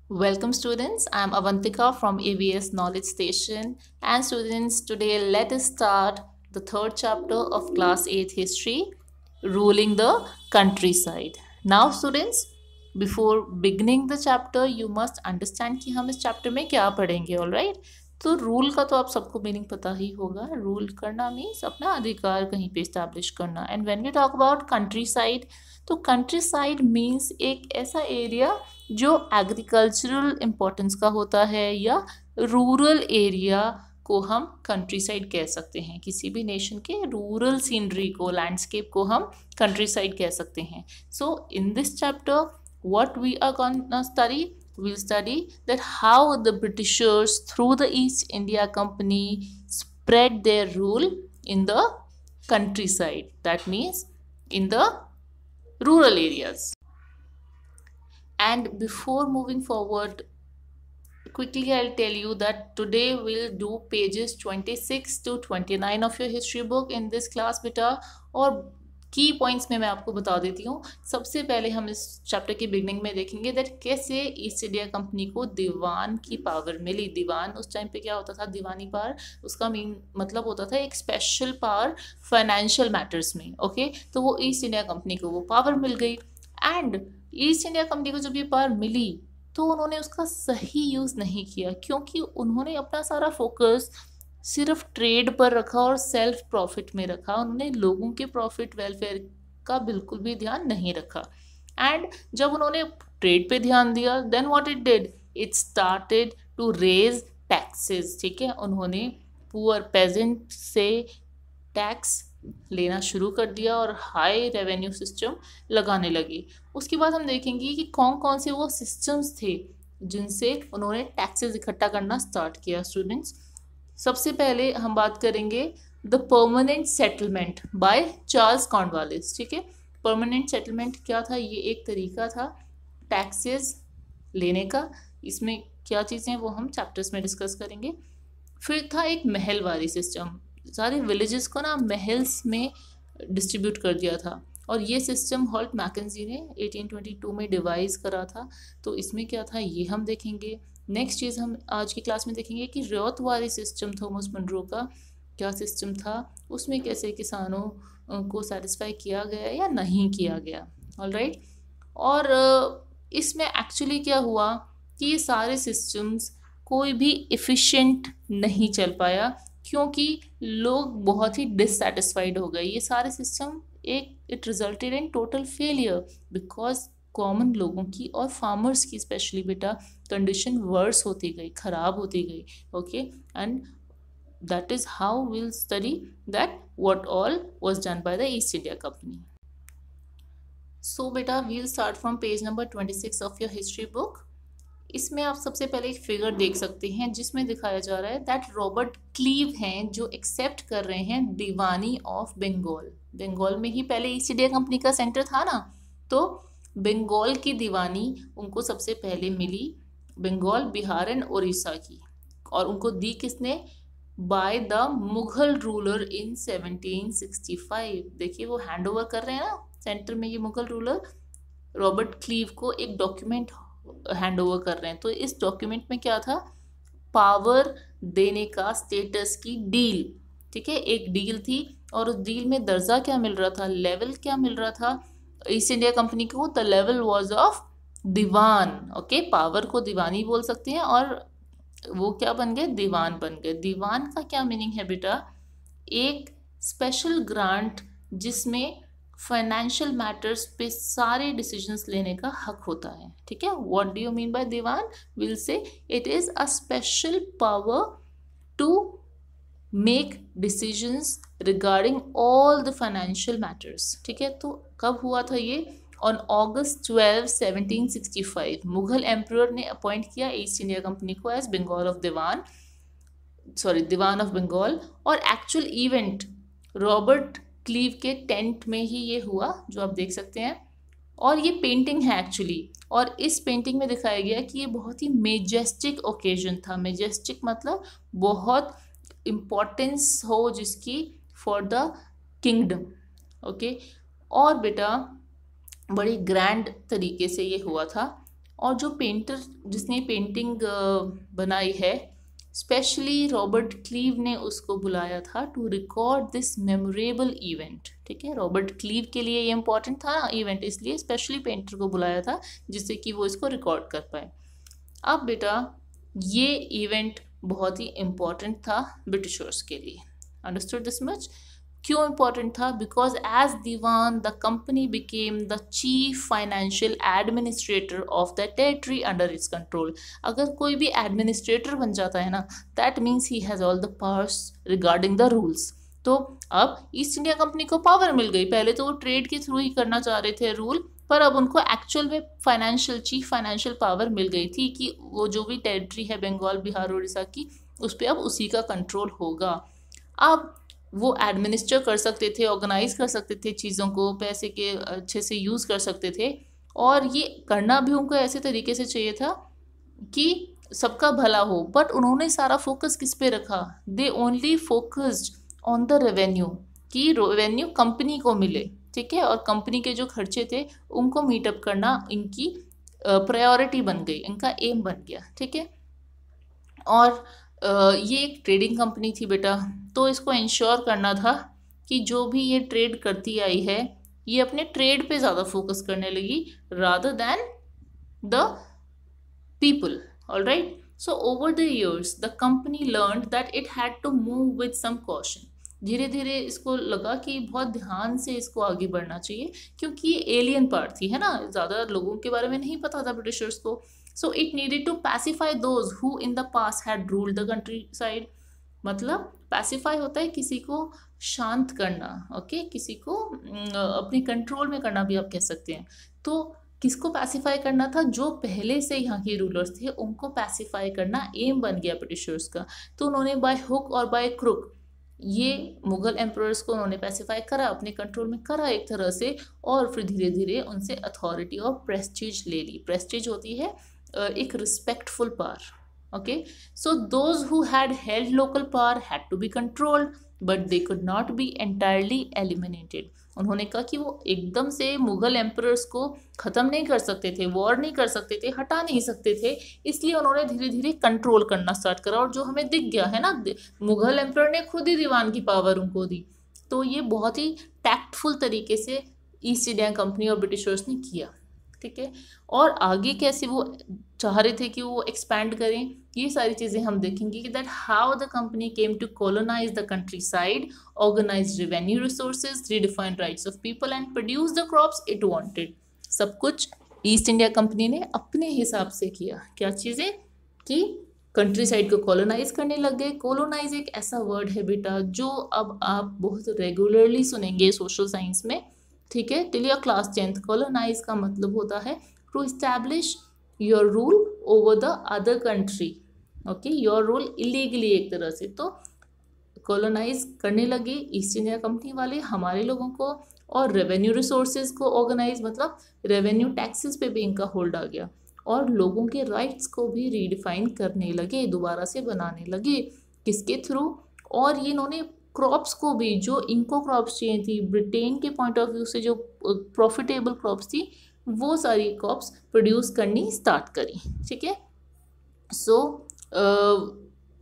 Welcome students, I am Avantika from AVS Knowledge Station, and students, today let us start the third chapter of class 8 history, ruling the countryside. Now students, before beginning the chapter you must understand कि हम इस chapter में क्या पढ़ेंगे, all right? तो rule का तो आप सबको मीनिंग पता ही होगा. रूल करना मीन्स अपना अधिकार कहीं पे इस्टेब्लिश करना. And when we talk about countryside, तो कंट्री साइड मीन्स एक ऐसा एरिया जो एग्रीकल्चरल इम्पोर्टेंस का होता है या रूरल एरिया को हम कंट्री साइड कह सकते हैं. किसी भी नेशन के रूरल सीनरी को, लैंडस्केप को हम कंट्री साइड कह सकते हैं. So in this chapter what we are going to study, we'll study that how the Britishers through the East India Company spread their rule in the countryside, that means in the rural areas. And before moving forward, quickly I'll tell you that today we'll do pages 26 to 29 of your history book in this class beta. और की points में मैं आपको बता देती हूँ. सबसे पहले हम इस चैप्टर की बिगनिंग में देखेंगे दैट कैसे ईस्ट इंडिया कंपनी को दीवान की पावर मिली. दीवान उस टाइम पे क्या होता था, दीवानी पावर, उसका मतलब होता था एक स्पेशल पावर फाइनेंशियल मैटर्स में. ओके, तो वो ईस्ट इंडिया कंपनी को वो पावर मिल गई. एंड ईस्ट इंडिया कंपनी को जब ये पावर मिली तो उन्होंने उसका सही यूज़ नहीं किया, क्योंकि उन्होंने अपना सारा फोकस सिर्फ ट्रेड पर रखा और सेल्फ प्रॉफिट में रखा. उन्होंने लोगों के प्रॉफिट वेलफेयर का बिल्कुल भी ध्यान नहीं रखा. एंड जब उन्होंने ट्रेड पे ध्यान दिया, then what it did, it started to raise taxes. ठीक है, उन्होंने पुअर पेजेंट से टैक्स लेना शुरू कर दिया और हाई रेवेन्यू सिस्टम लगाने लगी. उसके बाद हम देखेंगे कि कौन कौन से वो सिस्टम्स थे जिनसे उन्होंने टैक्सेस इकट्ठा करना स्टार्ट किया. स्टूडेंट्स, सबसे पहले हम बात करेंगे the permanent settlement by Charles Cornwallis. ठीक है, परमानेंट सेटलमेंट क्या था, ये एक तरीका था टैक्सेस लेने का. इसमें क्या चीज़ें वो हम चैप्टर्स में डिस्कस करेंगे. फिर था एक महलवारी सिस्टम. सारे विलेजेस को ना महल्स में डिस्ट्रीब्यूट कर दिया था, और ये सिस्टम हॉल्ट मैकेंजी ने 1822 में डिवाइस करा था. तो इसमें क्या था ये हम देखेंगे. नेक्स्ट चीज़ हम आज की क्लास में देखेंगे कि रयतवारी सिस्टम थॉमस मनरो का क्या सिस्टम था, उसमें कैसे किसानों को सेटिस्फाई किया गया या नहीं किया गया. ऑलराइट, और इसमें एक्चुअली क्या हुआ कि ये सारे सिस्टम्स कोई भी एफिशिएंट नहीं चल पाया, क्योंकि लोग बहुत ही डिससेटिस्फाइड हो गए. ये सारे system it resulted in total failure because common लोगों की और फार्मर्स की स्पेशली बेटा कंडीशन वर्स होती गई, खराब होती गई. Okay, and that is how will study that what all was done by the East India Company. So बेटा we'll start from page number 26 of your history book. इसमें आप सबसे पहले एक फिगर देख सकते हैं जिसमें दिखाया जा रहा है दैट रॉबर्ट क्लीव हैं जो एक्सेप्ट कर रहे हैं दीवानी ऑफ बंगाल. बंगाल में ही पहले ईस्ट इंडिया कंपनी का सेंटर था ना, तो बंगाल की दीवानी उनको सबसे पहले मिली, बंगाल, बिहार एंड उड़ीसा की. और उनको दी किसने, by the Mughal ruler in 1765. देखिए वो हैंड ओवर कर रहे हैं ना सेंटर में, ये मुगल रूलर रॉबर्ट क्लीव को एक डॉक्यूमेंट हैंड ओवर कर रहे हैं. तो इस डॉक्यूमेंट में क्या था, पावर देने का स्टेटस की डील. ठीक है, एक डील थी, और उस डील में दर्जा क्या मिल रहा था, लेवल क्या मिल रहा था ईस्ट इंडिया कंपनी को, the level was of diwan. Okay, power को दीवानी बोल सकते हैं, और वो क्या बन गए, दीवान बन गए. दीवान का क्या मीनिंग है बेटा, एक स्पेशल ग्रांट जिसमें फाइनेंशियल मैटर्स पे सारे डिसीजंस लेने का हक होता है. ठीक है, what do you mean by diwan, will say it is a special power to make decisions regarding all the financial matters. ठीक है, तो कब हुआ था ये, ऑन अगस्त 12, 1765 मुगल एम्परर ने अपॉइंट किया ईस्ट इंडिया कंपनी को as Bengal of diwan, diwan of Bengal. और एक्चुअल इवेंट रॉबर्ट क्लीव के टेंट में ही ये हुआ जो आप देख सकते हैं. और ये पेंटिंग है एक्चुअली, और इस पेंटिंग में दिखाया गया कि ये बहुत ही मेजेस्टिक ओकेजन था. मेजेस्टिक मतलब बहुत इम्पोर्टेंस हो जिसकी फॉर द किंगडम. ओके, और बेटा बड़ी ग्रैंड तरीके से ये हुआ था. और जो पेंटर जिसने पेंटिंग बनाई है, स्पेशली रॉबर्ट क्लीव ने उसको बुलाया था to record this memorable event. ठीक है, रॉबर्ट क्लीव के लिए ये इंपॉर्टेंट था इवेंट, इसलिए स्पेशली पेंटर को बुलाया था जिससे कि वो इसको रिकॉर्ड कर पाए। अब बेटा ये इवेंट बहुत ही इम्पॉर्टेंट था ब्रिटिशर्स के लिए। Understood this much? क्यों इम्पॉर्टेंट था? Because as diwan the company became the chief financial administrator of the territory under its control. अगर कोई भी एडमिनिस्ट्रेटर बन जाता है ना, that means he has all the powers regarding the rules. तो अब ईस्ट इंडिया कंपनी को पावर मिल गई। पहले तो वो ट्रेड के थ्रू ही करना चाह रहे थे रूल, पर अब उनको एक्चुअल में चीफ फाइनेंशियल पावर मिल गई थी कि वो जो भी टेरिटरी है बंगाल, बिहार, उड़ीसा की, उस पर अब उसी का कंट्रोल होगा। अब वो एडमिनिस्टर कर सकते थे, ऑर्गेनाइज कर सकते थे चीज़ों को, पैसे के अच्छे से यूज़ कर सकते थे, और ये करना भी उनको ऐसे तरीके से चाहिए था कि सबका भला हो। बट उन्होंने सारा फोकस किस पे रखा? They only focused on the revenue, कि रेवेन्यू कंपनी को मिले। ठीक है, और कंपनी के जो खर्चे थे उनको मीटअप करना इनकी प्रायोरिटी बन गई, इनका एम बन गया। ठीक है, और ये एक ट्रेडिंग कंपनी थी बेटा, तो इसको इंश्योर करना था कि जो भी ये ट्रेड करती आई है ये अपने ट्रेड पे ज़्यादा फोकस करने लगी rather than the people. Alright, so over the years the company learned that it had to move with some caution। धीरे धीरे इसको लगा कि बहुत ध्यान से इसको आगे बढ़ना चाहिए, क्योंकि ये एलियन पार्ट थी, है ना, ज़्यादा लोगों के बारे में नहीं पता था ब्रिटिशर्स को। So it needed to pacify those who in the past had ruled the countryside. मतलब पैसिफाई होता है किसी को शांत करना, ओके, किसी को अपने कंट्रोल में करना भी आप कह सकते हैं। तो किसको पैसिफाई करना था? जो पहले से यहाँ के रूलर्स थे उनको पैसिफाई करना एम बन गया ब्रिटिशर्स का। तो उन्होंने बाय हुक और बाय क्रुक ये मुगल एम्परर्स को उन्होंने पैसिफाई करा, अपने कंट्रोल में करा एक तरह से, और फिर धीरे धीरे उनसे अथॉरिटी और प्रेस्टीज ले ली। प्रेस्टीज होती है एक respectful power. Okay, so those who had held local power had to be controlled but they could not be entirely eliminated. उन्होंने कहा कि वो एकदम से मुगल एम्परर्स को ख़त्म नहीं कर सकते थे, वॉर नहीं कर सकते थे, हटा नहीं सकते थे, इसलिए उन्होंने धीरे धीरे कंट्रोल करना स्टार्ट करा। और जो हमें दिख गया है ना, मुगल एम्परर ने खुद ही दीवान की पावर उनको दी। तो ये बहुत ही टैक्टफुल तरीके से ईस्ट इंडिया कंपनी और ब्रिटिशर्स ने किया। ठीक है, और आगे कैसे वो चाह रहे थे कि वो एक्सपैंड करें, ये सारी चीज़ें हम देखेंगे कि that how the company came to colonize the countryside, organize revenue resources, redefine rights of people and produce the crops it wanted. सब कुछ ईस्ट इंडिया कंपनी ने अपने हिसाब से किया। क्या चीज़ें? कि कंट्री साइड को कॉलोनाइज करने लग गए। कॉलोनाइज एक ऐसा वर्ड है बेटा जो अब आप बहुत रेगुलरली सुनेंगे सोशल साइंस में। ठीक है, till your class 10th। Colonise का मतलब होता है to establish your rule over the other country. Okay, your rule illegally एक तरह से। तो कॉलोनाइज करने लगे ईस्ट इंडिया कंपनी वाले हमारे लोगों को, और रेवेन्यू रिसोर्सेज को ऑर्गेनाइज, मतलब रेवेन्यू टैक्सेस पे भी इनका होल्ड आ गया, और लोगों के राइट्स को भी रीडिफाइन करने लगे, दोबारा से बनाने लगे। किसके थ्रू? और ये इन्होंने क्रॉप्स को भी, जो इनको क्रॉप्स चाहिए थी ब्रिटेन के पॉइंट ऑफ व्यू से, जो प्रॉफिटेबल क्रॉप्स थी, वो सारी क्रॉप्स प्रोड्यूस करनी स्टार्ट करी। ठीक है, सो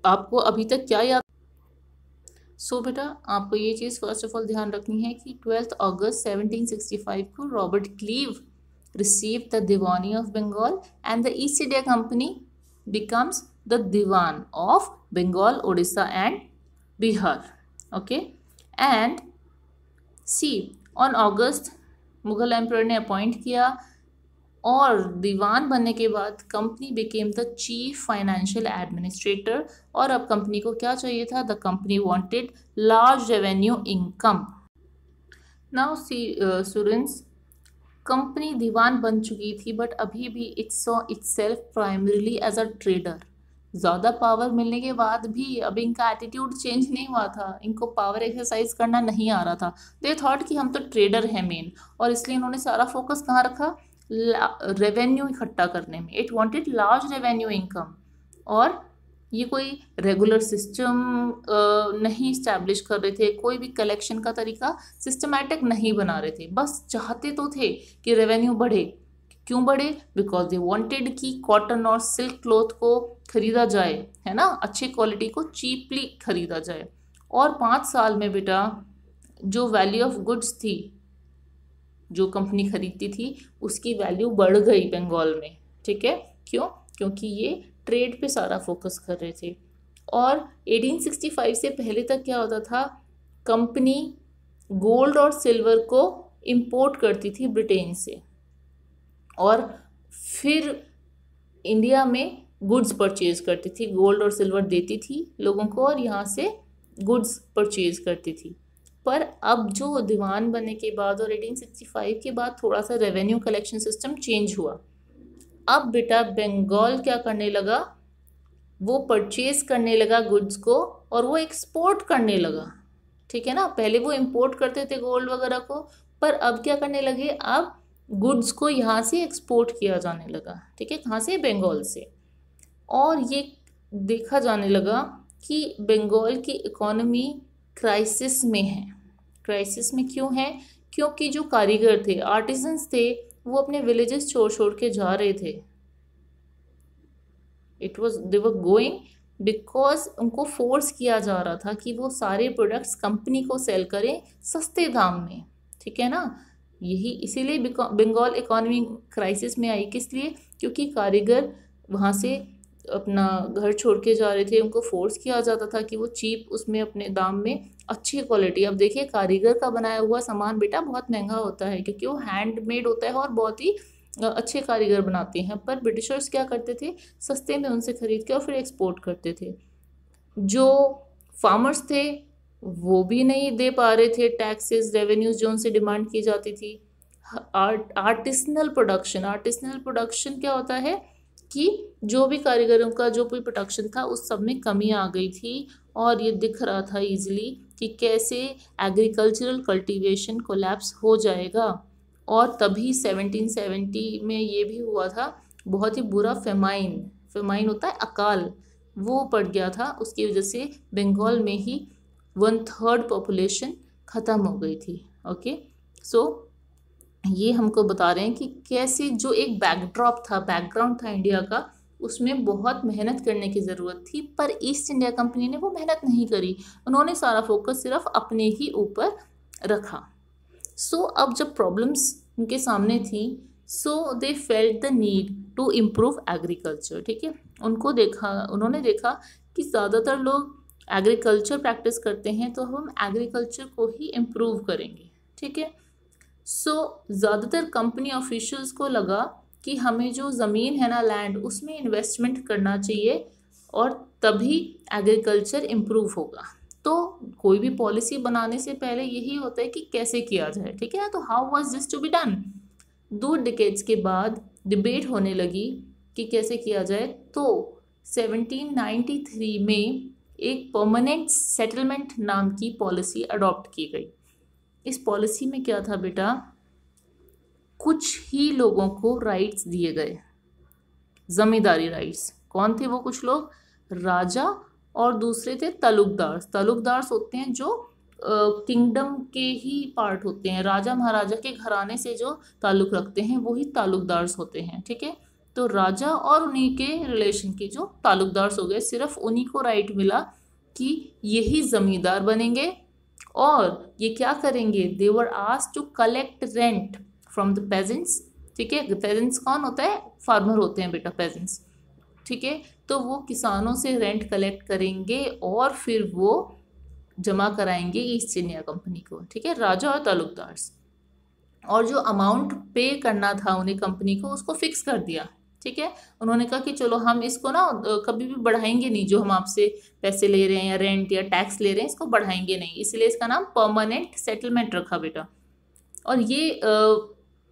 आपको अभी तक क्या याद? सो बेटा आपको ये चीज़ फर्स्ट ऑफ ऑल ध्यान रखनी है कि 12 अगस्त 1765 को Robert cleave received the Diwani of Bengal and the East India Company becomes the Diwan of Bengal, Odisha and Bihar. Okay, and see on August Mughal emperor ने अपॉइंट किया, और दीवान बनने के बाद company became the chief financial administrator. और अब company को क्या चाहिए था? The company wanted large revenue income. Now see students, company दीवान बन चुकी थी, बट अभी भी it saw itself primarily as a trader. ज़्यादा पावर मिलने के बाद भी अब इनका एटीट्यूड चेंज नहीं हुआ था, इनको पावर एक्सरसाइज करना नहीं आ रहा था। दे थॉट कि हम तो ट्रेडर हैं मेन, और इसलिए इन्होंने सारा फोकस कहाँ रखा? रेवेन्यू इकट्ठा करने में। It wanted large revenue income, और ये कोई रेगुलर सिस्टम नहीं इस्टेब्लिश कर रहे थे, कोई भी कलेक्शन का तरीका सिस्टमैटिक नहीं बना रहे थे, बस चाहते तो थे कि रेवेन्यू बढ़े, क्यों बढ़े? बिकॉज दे वांटेड कि कॉटन और सिल्क क्लॉथ को खरीदा जाए, है ना, अच्छी क्वालिटी को चीपली खरीदा जाए। और 5 साल में बेटा जो वैल्यू ऑफ गुड्स थी, जो कंपनी खरीदती थी, उसकी वैल्यू बढ़ गई बंगाल में। ठीक है, क्यों? क्योंकि ये ट्रेड पे सारा फोकस कर रहे थे। और 1865 से पहले तक क्या होता था, कंपनी गोल्ड और सिल्वर को इंपोर्ट करती थी ब्रिटेन से, और फिर इंडिया में गुड्स परचेज करती थी, गोल्ड और सिल्वर देती थी लोगों को और यहाँ से गुड्स परचेज करती थी। पर अब जो दीवान बनने के बाद और 1865 के बाद थोड़ा सा रेवेन्यू कलेक्शन सिस्टम चेंज हुआ। अब बेटा बंगाल क्या करने लगा, वो परचेज करने लगा गुड्स को और वो एक्सपोर्ट करने लगा। ठीक है ना, पहले वो इंपोर्ट करते थे गोल्ड वगैरह को, पर अब क्या करने लगे, अब गुड्स को यहाँ से एक्सपोर्ट किया जाने लगा। ठीक है, कहाँ से? बंगाल से। और ये देखा जाने लगा कि बंगाल की इकोनॉमी क्राइसिस में है। क्राइसिस में क्यों है? क्योंकि जो कारीगर थे, आर्टिजन्स थे, वो अपने विलेजेस छोड़ छोड़ के जा रहे थे। दे वर गोइंग बिकॉज उनको फोर्स किया जा रहा था कि वो सारे प्रोडक्ट्स कंपनी को सेल करें सस्ते दाम में। ठीक है ना, यही इसीलिए बंगाल इकोनॉमी क्राइसिस में आई। किस लिए? क्योंकि कारीगर वहाँ से अपना घर छोड़ के जा रहे थे, उनको फोर्स किया जाता था कि वो चीप उसमें अपने दाम में अच्छी क्वालिटी। अब देखिए, कारीगर का बनाया हुआ सामान बेटा बहुत महंगा होता है, क्योंकि वो हैंडमेड होता है और बहुत ही अच्छे कारीगर बनाते हैं। पर ब्रिटिशर्स क्या करते थे, सस्ते में उनसे खरीद के और फिर एक्सपोर्ट करते थे। जो फार्मर्स थे वो भी नहीं दे पा रहे थे टैक्सेस, रेवेन्यूज जो उनसे डिमांड की जाती थी। आर्टिसनल प्रोडक्शन क्या होता है कि जो भी कारीगरों का जो भी प्रोडक्शन था उस सब में कमी आ गई थी, और ये दिख रहा था इजीली कि कैसे एग्रीकल्चरल कल्टीवेशन कोलैप्स हो जाएगा। और तभी 1770 में ये भी हुआ था, बहुत ही बुरा फेमाइन होता है अकाल, वो पड़ गया था। उसकी वजह से बंगाल में ही 1/3 पॉपुलेशन ख़त्म हो गई थी। ओके, सो ये हमको बता रहे हैं कि कैसे जो एक बैकग्राउंड था इंडिया का, उसमें बहुत मेहनत करने की ज़रूरत थी, पर ईस्ट इंडिया कंपनी ने वो मेहनत नहीं करी। उन्होंने सारा फोकस सिर्फ अपने ही ऊपर रखा। सो अब जब प्रॉब्लम्स उनके सामने थी, so they felt the need to improve agriculture. ठीक है, उन्होंने देखा कि ज़्यादातर लोग एग्रीकल्चर प्रैक्टिस करते हैं, तो हम एग्रीकल्चर को ही इम्प्रूव करेंगे। ठीक है, सो ज़्यादातर कंपनी ऑफिशियल्स को लगा कि हमें जो ज़मीन है ना, लैंड, उसमें इन्वेस्टमेंट करना चाहिए और तभी एग्रीकल्चर इम्प्रूव होगा। तो कोई भी पॉलिसी बनाने से पहले यही होता है कि कैसे किया जाए। ठीक है ना, तो how was this to be done? 2 decades के बाद डिबेट होने लगी कि कैसे किया जाए। तो 1793 में एक परमानेंट सेटलमेंट नाम की पॉलिसी अडॉप्ट की गई। इस पॉलिसी में क्या था बेटा, कुछ ही लोगों को राइट्स दिए गए, जमींदारी राइट्स। कौन थे वो कुछ लोग? राजा और दूसरे थे तालुकदार्स होते हैं जो किंगडम के ही पार्ट होते हैं, राजा महाराजा के घराने से जो ताल्लुक रखते हैं वो ही तालुकदार्स होते हैं। ठीक है, तो राजा और उन्हीं के रिलेशन के जो तालुकदार्स हो गए, सिर्फ उन्हीं को राइट मिला कि यही जमींदार बनेंगे और ये क्या करेंगे, they were asked to collect rent from the peasants. ठीक है, पेजेंट्स कौन होता है? फार्मर होते हैं बेटा, पेजेंट्स। ठीक है, तो वो किसानों से रेंट कलेक्ट करेंगे और फिर वो जमा कराएंगे ईस्ट इंडिया कंपनी को। ठीक है, राजा और तालुकदार्स, और जो अमाउंट पे करना था उन्हें कंपनी को, उसको फिक्स कर दिया। ठीक है, उन्होंने कहा कि चलो हम इसको ना कभी भी बढ़ाएंगे नहीं, जो हम आपसे पैसे ले रहे हैं या रेंट या टैक्स ले रहे हैं इसको बढ़ाएंगे नहीं, इसलिए इसका नाम परमानेंट सेटलमेंट रखा बेटा। और ये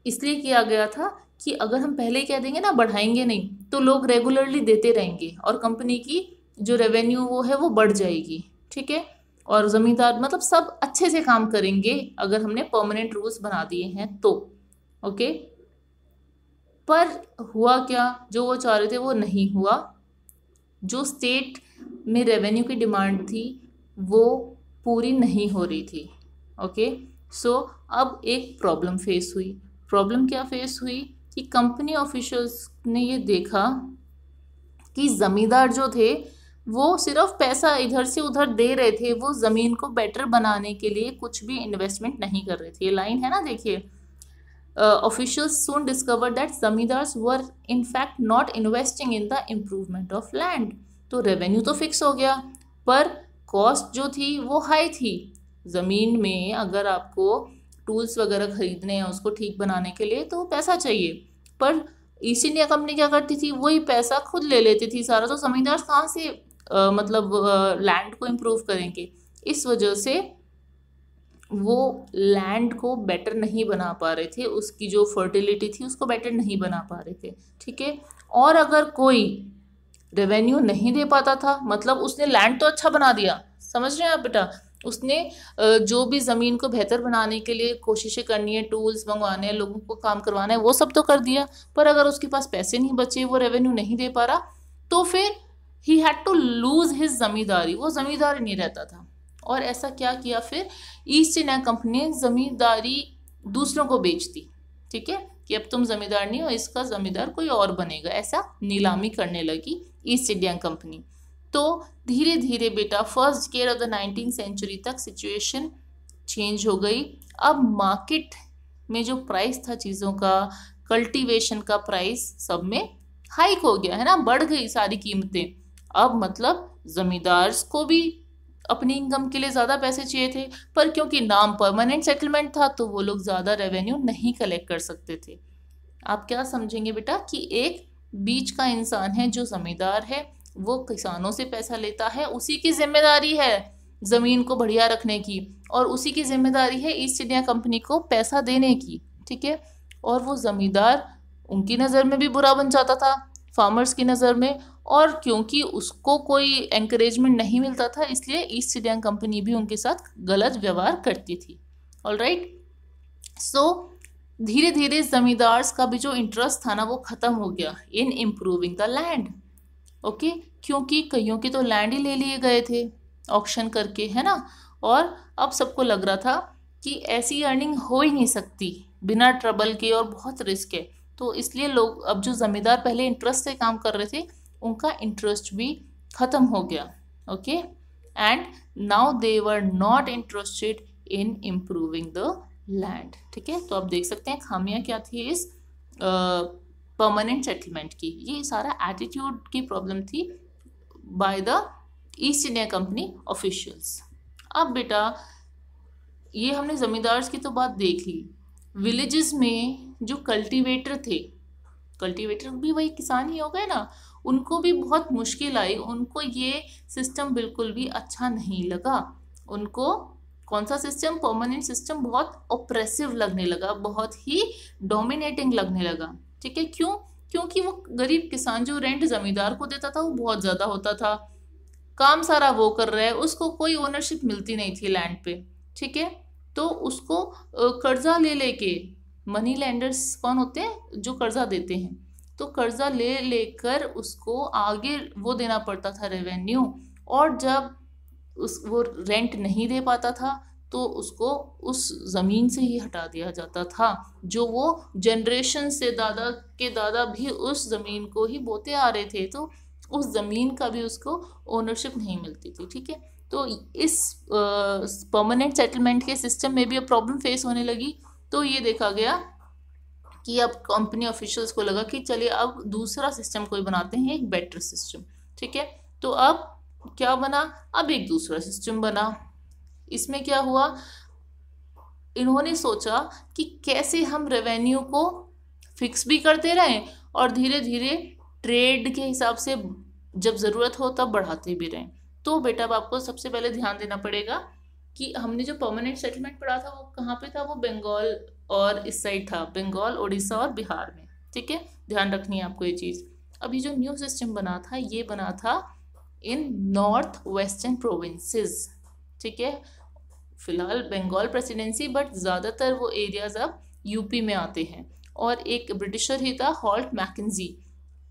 इसलिए किया गया था कि अगर हम पहले ही कह देंगे ना बढ़ाएंगे नहीं, तो लोग रेगुलरली देते रहेंगे और कंपनी की जो रेवेन्यू वो है वो बढ़ जाएगी। ठीक है, और ज़मींदार मतलब सब अच्छे से काम करेंगे अगर हमने परमानेंट रूल्स बना दिए हैं तो। ओके, पर हुआ क्या, जो वो चाह रहे थे वो नहीं हुआ। जो स्टेट में रेवेन्यू की डिमांड थी वो पूरी नहीं हो रही थी। ओके, सो अब एक प्रॉब्लम फेस हुई। प्रॉब्लम क्या फेस हुई कि कंपनी ऑफिशियल्स ने ये देखा कि जमींदार जो थे वो सिर्फ पैसा इधर से उधर दे रहे थे, वो जमीन को बेटर बनाने के लिए कुछ भी इन्वेस्टमेंट नहीं कर रहे थे। ये लाइन है ना, देखिए, officials soon discovered that zamindars were in fact not investing in the improvement of land। तो रेवेन्यू तो फिक्स हो गया, पर कॉस्ट जो थी वो हाई थी। ज़मीन में अगर आपको टूल्स वगैरह खरीदने हैं उसको ठीक बनाने के लिए तो पैसा चाहिए, पर ईस्ट इंडिया कंपनी क्या करती थी, वही पैसा खुद ले लेती थी सारा, तो ज़मींदार कहाँ से मतलब लैंड को इम्प्रूव करेंगे। इस वजह से वो लैंड को बेटर नहीं बना पा रहे थे, उसकी जो फर्टिलिटी थी उसको बेटर नहीं बना पा रहे थे, ठीक है। और अगर कोई रेवेन्यू नहीं दे पाता था, मतलब उसने लैंड तो अच्छा बना दिया, समझ रहे हैं आप बेटा, उसने जो भी ज़मीन को बेहतर बनाने के लिए कोशिशें करनी है, टूल्स मंगवाने हैं, लोगों को काम करवाना है, वो सब तो कर दिया, पर अगर उसके पास पैसे नहीं बचे, वो रेवेन्यू नहीं दे पा रहा, तो फिर he had to lose his जमींदारी, वो जमींदार नहीं रहता था। और ऐसा क्या किया फिर, ईस्ट इंडिया कंपनी ने जमींदारी दूसरों को बेच दी, ठीक है, कि अब तुम जमींदार नहीं हो, इसका जमींदार कोई और बनेगा, ऐसा नीलामी करने लगी ईस्ट इंडिया कंपनी। तो धीरे धीरे बेटा first decade of the 19th century तक सिचुएशन चेंज हो गई। अब मार्केट में जो प्राइस था चीज़ों का, कल्टीवेशन का प्राइस सब में हाइक हो गया है ना, बढ़ गई सारी कीमतें। अब मतलब जमींदार को भी अपनी इनकम के लिए ज़्यादा पैसे चाहिए थे, पर क्योंकि नाम परमानेंट सेटलमेंट था तो वो लोग ज़्यादा रेवेन्यू नहीं कलेक्ट कर सकते थे। आप क्या समझेंगे बेटा कि एक बीच का इंसान है जो जमींदार है, वो किसानों से पैसा लेता है, उसी की जिम्मेदारी है ज़मीन को बढ़िया रखने की, और उसी की जिम्मेदारी है ईस्ट इंडिया कंपनी को पैसा देने की, ठीक है। और वो ज़मींदार उनकी नज़र में भी बुरा बन जाता था, फार्मर्स की नज़र में, और क्योंकि उसको कोई एंकरेजमेंट नहीं मिलता था, इसलिए ईस्ट इंडिया कंपनी भी उनके साथ गलत व्यवहार करती थी। ऑलराइट, सो धीरे धीरे जमींदार्स का भी जो इंटरेस्ट था ना वो ख़त्म हो गया in improving the land, okay, क्योंकि कईयों के तो लैंड ही ले लिए गए थे ऑक्शन करके, है ना। और अब सबको लग रहा था कि ऐसी अर्निंग हो ही नहीं सकती बिना ट्रबल के, और बहुत रिस्क है, तो इसलिए लोग, अब जो ज़मींदार पहले इंटरेस्ट से काम कर रहे थे उनका इंटरेस्ट भी ख़त्म हो गया, okay, and now they were not interested in improving the land, ठीक है। तो आप देख सकते हैं खामियां क्या थी इस परमानेंट सेटलमेंट की, ये सारा एटीट्यूड की प्रॉब्लम थी bye the East India company officials. अब बेटा ये हमने ज़मींदार्स की तो बात देख ली, विलेजेस में जो कल्टीवेटर थे, कल्टीवेटर भी वही किसान ही हो गए ना, उनको भी बहुत मुश्किल आई, उनको ये सिस्टम बिल्कुल भी अच्छा नहीं लगा। उनको कौन सा सिस्टम, परमानेंट सिस्टम, बहुत ऑप्रेसिव लगने लगा, बहुत ही डोमिनेटिंग लगने लगा, ठीक है। क्यों? क्योंकि वो गरीब किसान जो रेंट जमींदार को देता था वो बहुत ज़्यादा होता था, काम सारा वो कर रहा है, उसको कोई ओनरशिप मिलती नहीं थी लैंड पे, ठीक है। तो उसको कर्जा ले लेके, मनी लेंडर्स कौन होते हैं, जो कर्जा देते हैं, तो कर्जा ले लेकर उसको आगे वो देना पड़ता था रेवेन्यू, और जब वो रेंट नहीं दे पाता था तो उसको उस ज़मीन से ही हटा दिया जाता था, जो वो जनरेशन से दादा के दादा भी उस ज़मीन को ही बोते आ रहे थे, तो उस ज़मीन का भी उसको ओनरशिप नहीं मिलती थी, ठीक है। तो इस परमानेंट सेटलमेंट के सिस्टम में भी अब प्रॉब्लम फेस होने लगी। तो ये देखा गया कि अब कंपनी ऑफिशियल्स को लगा कि चलिए अब दूसरा सिस्टम कोई बनाते हैं, एक बेटर सिस्टम, ठीक है। तो अब क्या बना, अब एक दूसरा सिस्टम बना। इसमें क्या हुआ, इन्होंने सोचा कि कैसे हम रेवेन्यू को फिक्स भी करते रहें और धीरे धीरे ट्रेड के हिसाब से जब ज़रूरत हो तब बढ़ाते भी रहें। तो बेटा अब आपको सबसे पहले ध्यान देना पड़ेगा कि हमने जो परमानेंट सेटलमेंट पढ़ा था वो कहाँ पे था, वो बंगाल और इस साइड था, बंगाल, उड़ीसा और बिहार में, ठीक है, ध्यान रखनी है आपको ये चीज़। अभी जो न्यू सिस्टम बना था ये बना था इन नॉर्थ वेस्टर्न प्रोविंसेस, ठीक है, फिलहाल बंगाल प्रेसिडेंसी, बट ज़्यादातर वो एरियाज अब यूपी में आते हैं। और एक ब्रिटिशर ही था हॉल्ट मैकेंजी,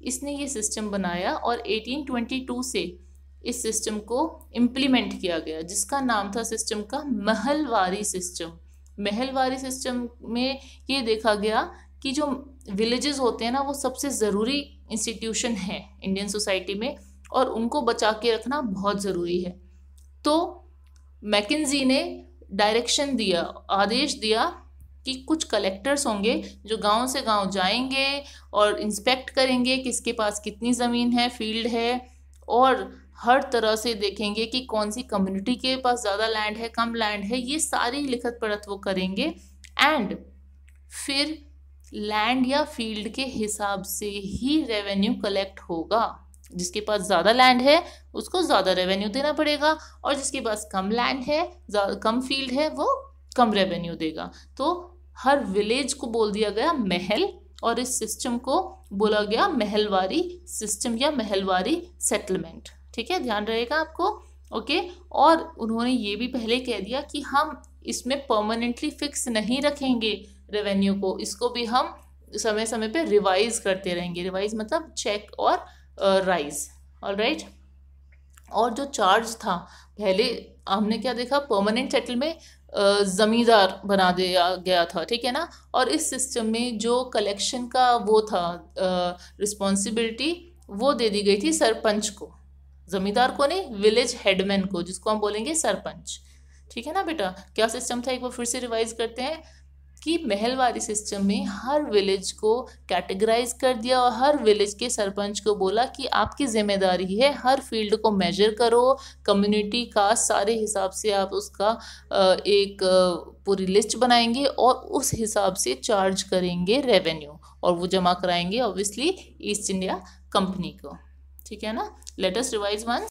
इसने ये सिस्टम बनाया और 1822 से इस सिस्टम को इम्प्लीमेंट किया गया, जिसका नाम था सिस्टम का महलवारी सिस्टम। महलवारी सिस्टम में ये देखा गया कि जो विलेजेस होते हैं ना वो सबसे ज़रूरी इंस्टीट्यूशन है इंडियन सोसाइटी में, और उनको बचा के रखना बहुत ज़रूरी है। तो मैकेंजी ने डायरेक्शन दिया, आदेश दिया कि कुछ कलेक्टर्स होंगे जो गांव से गांव जाएंगे और इंस्पेक्ट करेंगे किसके पास कितनी ज़मीन है, फील्ड है, और हर तरह से देखेंगे कि कौन सी कम्युनिटी के पास ज़्यादा लैंड है, कम लैंड है, ये सारी लिखत पढ़त वो करेंगे। एंड फिर लैंड या फील्ड के हिसाब से ही रेवेन्यू कलेक्ट होगा। जिसके पास ज़्यादा लैंड है उसको ज़्यादा रेवेन्यू देना पड़ेगा, और जिसके पास कम लैंड है, कम फील्ड है, वो कम रेवेन्यू देगा। तो हर विलेज को बोल दिया गया महल, और इस सिस्टम को बोला गया महलवारी सिस्टम या महलवारी सेटलमेंट। ठीक है, ध्यान रहेगा आपको। ओके, और उन्होंने ये भी पहले कह दिया कि हम इसमें परमानेंटली फिक्स नहीं रखेंगे रेवेन्यू को, इसको भी हम समय समय पे रिवाइज करते रहेंगे। रिवाइज मतलब चेक और राइज। ऑलराइट। और जो चार्ज था, पहले हमने क्या देखा, परमानेंट सेटल में जमींदार बना दिया गया था, ठीक है ना। और इस सिस्टम में जो कलेक्शन का वो था रिस्पॉन्सिबिलिटी, वो दे दी गई थी सरपंच को। जमींदार को नहीं, विलेज हेडमैन को, जिसको हम बोलेंगे सरपंच। ठीक है ना बेटा। क्या सिस्टम था, एक बार फिर से रिवाइज करते हैं कि महलवारी सिस्टम में हर विलेज को कैटेगराइज कर दिया और हर विलेज के सरपंच को बोला कि आपकी जिम्मेदारी है हर फील्ड को मेजर करो, कम्युनिटी का सारे हिसाब से आप उसका एक पूरी लिस्ट बनाएंगे और उस हिसाब से चार्ज करेंगे रेवेन्यू, और वो जमा कराएंगे ऑब्वियसली ईस्ट इंडिया कंपनी को। ठीक है ना। Let us revise one.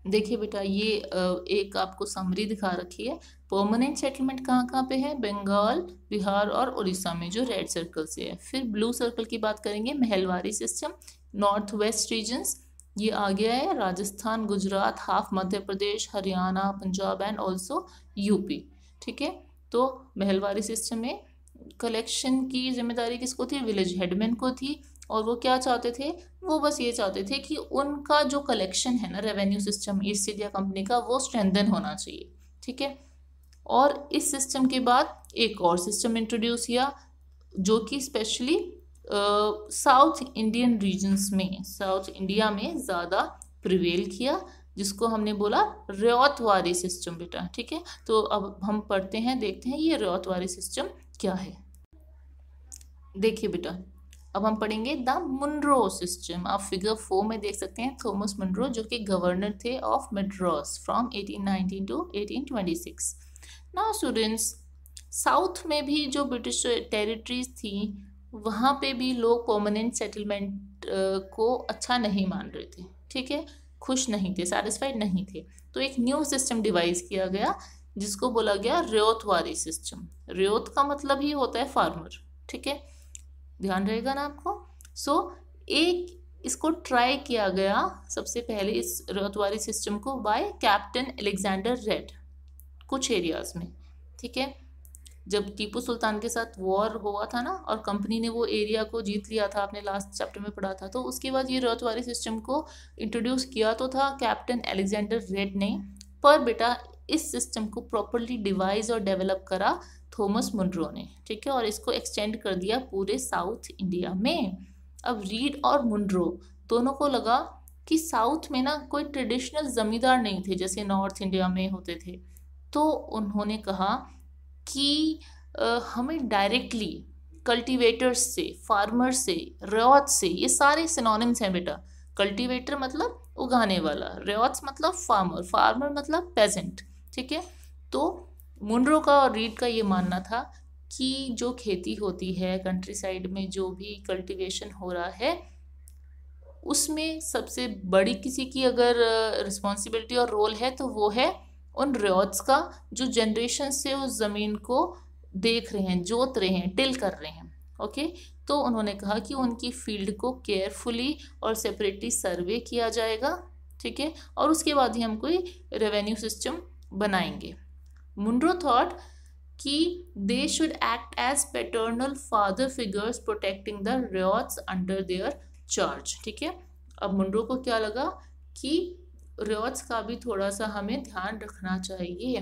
देखिए बेटा, ये एक आपको समरी दिखा रखी है। परमानेंट सेटलमेंट कहाँ कहाँ पे है, बंगाल, बिहार और उड़ीसा में, जो रेड सर्कल से है। फिर ब्लू सर्कल की बात करेंगे, Mahalwari system, north west regions, ये आ गया है Rajasthan, Gujarat, half Madhya Pradesh, Haryana, Punjab and also UP. ठीक है। तो महलवारी सिस्टम में कलेक्शन की जिम्मेदारी किसको थी, विलेज हेडमैन को थी। और वो क्या चाहते थे, वो बस ये चाहते थे कि उनका जो कलेक्शन है ना revenue system east India company का, वो स्ट्रेंथन होना चाहिए। ठीक है। और इस सिस्टम के बाद एक और सिस्टम इंट्रोड्यूस किया जो कि स्पेशली साउथ इंडियन रीजन्स में, साउथ इंडिया में ज़्यादा प्रिवेल किया, जिसको हमने बोला रयतवारी सिस्टम बेटा। ठीक है। तो अब हम पढ़ते हैं, देखते हैं ये रयतवारी सिस्टम क्या है। देखिए बेटा, अब हम पढ़ेंगे द मुनरो सिस्टम। आप फिगर 4 में देख सकते हैं थॉमस मुनरो, जो कि गवर्नर थे of Madras from 1819 to 1826। Now students, south में भी जो ब्रिटिश टेरिटरीज थी, वहाँ पे भी लोग परमानेंट सेटलमेंट को अच्छा नहीं मान रहे थे। ठीक है, खुश नहीं थे, सेटिस्फाइड नहीं थे। तो एक न्यू सिस्टम डिवाइस किया गया जिसको बोला गया रयतवारी सिस्टम। रयत का मतलब ही होता है फार्मर। ठीक है, ध्यान रहेगा ना आपको। एक इसको ट्राई किया गया सबसे पहले इस रयतवारी सिस्टम को बाय कैप्टन अलेक्जेंडर रेड कुछ एरियाज में। ठीक है, जब टीपू सुल्तान के साथ वॉर हुआ था ना और कंपनी ने वो एरिया को जीत लिया था, आपने लास्ट चैप्टर में पढ़ा था, तो उसके बाद ये रयतवारी सिस्टम को इंट्रोड्यूस किया तो था कैप्टन अलेक्जेंडर रेड ने, पर बेटा इस सिस्टम को प्रॉपरली डिवाइस और डेवलप करा थॉमस मुनरो ने। ठीक है, और इसको एक्सटेंड कर दिया पूरे साउथ इंडिया में। अब रीड और मुनरो दोनों को लगा कि साउथ में ना कोई ट्रेडिशनल जमींदार नहीं थे जैसे नॉर्थ इंडिया में होते थे, तो उन्होंने कहा कि हमें डायरेक्टली कल्टीवेटर्स से, फार्मर से, रयत से, ये सारे सिनोनिम्स हैं बेटा। कल्टीवेटर मतलब उगाने वाला, रयत मतलब फार्मर, फार्मर मतलब पेजेंट। ठीक है, तो मुनरो का और रीड का ये मानना था कि जो खेती होती है कंट्री साइड में, जो भी कल्टीवेशन हो रहा है, उसमें सबसे बड़ी किसी की अगर रिस्पॉन्सिबिलिटी और रोल है तो वो है उन रयट्स का, जो जनरेशन से उस ज़मीन को देख रहे हैं, जोत रहे हैं, टिल कर रहे हैं। ओके, तो उन्होंने कहा कि उनकी फील्ड को केयरफुली और सेपरेटली सर्वे किया जाएगा। ठीक है, और उसके बाद ही हम कोई रेवेन्यू सिस्टम बनाएंगे। मुनरो थॉट कि they should act as paternal father figures protecting the ryots under their charge. ठीक है, अब मुनरो को क्या लगा कि रयट्स का भी थोड़ा सा हमें ध्यान रखना चाहिए,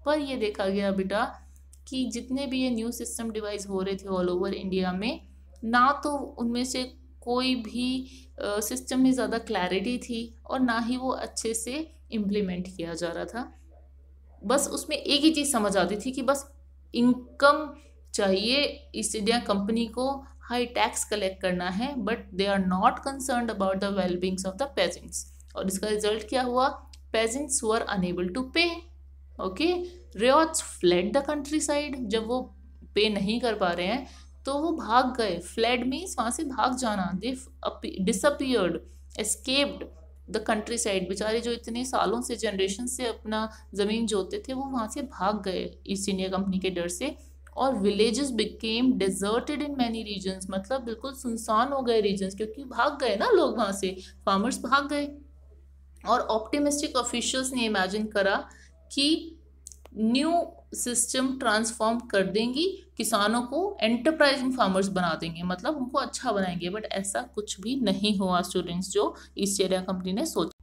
पर ये देखा गया बेटा कि जितने भी ये न्यू सिस्टम डिवाइस हो रहे थे ऑल ओवर इंडिया में, ना तो उनमें से कोई भी सिस्टम में ज़्यादा क्लैरिटी थी और ना ही वो अच्छे से इम्प्लीमेंट किया जा रहा था। बस उसमें एक ही चीज़ समझ आती थी कि बस इनकम चाहिए, ईस्ट इंडिया कंपनी को हाई टैक्स कलेक्ट करना है, but they are not concerned about the wellbeings of the peasants. और इसका रिजल्ट क्या हुआ? Peasants were unable to pay. Okay, ryots fled the countryside. जब वो पे नहीं कर पा रहे हैं तो वो भाग गए। फ्लेड मीन्स वहाँ से भाग जाना। They disappeared, escaped the countryside. बेचारे जो इतने सालों से, जनरेशन से अपना ज़मीन जोतते थे, वो वहाँ से भाग गए ईस्ट इंडिया कंपनी के डर से। और villages became deserted in many reasons, मतलब बिल्कुल सुनसान हो गए रीजन्स, क्योंकि भाग गए ना लोग वहाँ से, फार्मर्स भाग गए। और ऑप्टिमिस्टिक ऑफिशियल्स ने इमेजिन करा कि न्यू सिस्टम ट्रांसफॉर्म कर देंगी, किसानों को एंटरप्राइजिंग फार्मर्स बना देंगे, मतलब उनको अच्छा बनाएंगे। बट ऐसा कुछ भी नहीं हुआ स्टूडेंट्स, जो ईस्ट इंडिया कंपनी ने सोचा।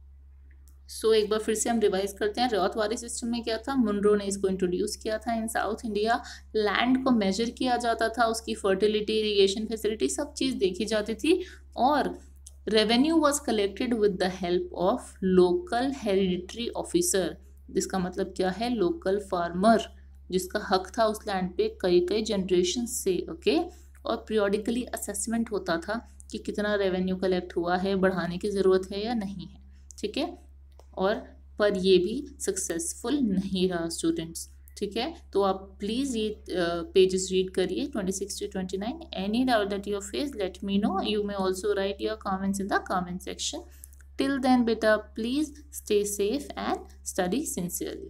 सो एक बार फिर से हम रिवाइज करते हैं। रॉथ वारी सिस्टम में क्या था? मुनरो ने इसको इंट्रोड्यूस किया था इन साउथ इंडिया। लैंड को मेजर किया जाता था, उसकी फर्टिलिटी, इरीगेशन फैसिलिटी, सब चीज़ देखी जाती थी। और revenue was collected with the help of local hereditary officer. जिसका मतलब क्या है? लोकल फार्मर, जिसका हक था उस लैंड पे कई कई जनरेशन से। ओके, और पीरियडिकली असेसमेंट होता था कि कितना रेवेन्यू कलेक्ट हुआ है, बढ़ाने की ज़रूरत है या नहीं है। ठीक है, और पर ये भी सक्सेसफुल नहीं रहा स्टूडेंट्स। ठीक है, तो आप प्लीज़ ये पेजेस रीड करिए 26 to 29। Any doubt that you face, let me know. You may also right your comments in the comment section. Till then, beta, please stay safe and study sincerely.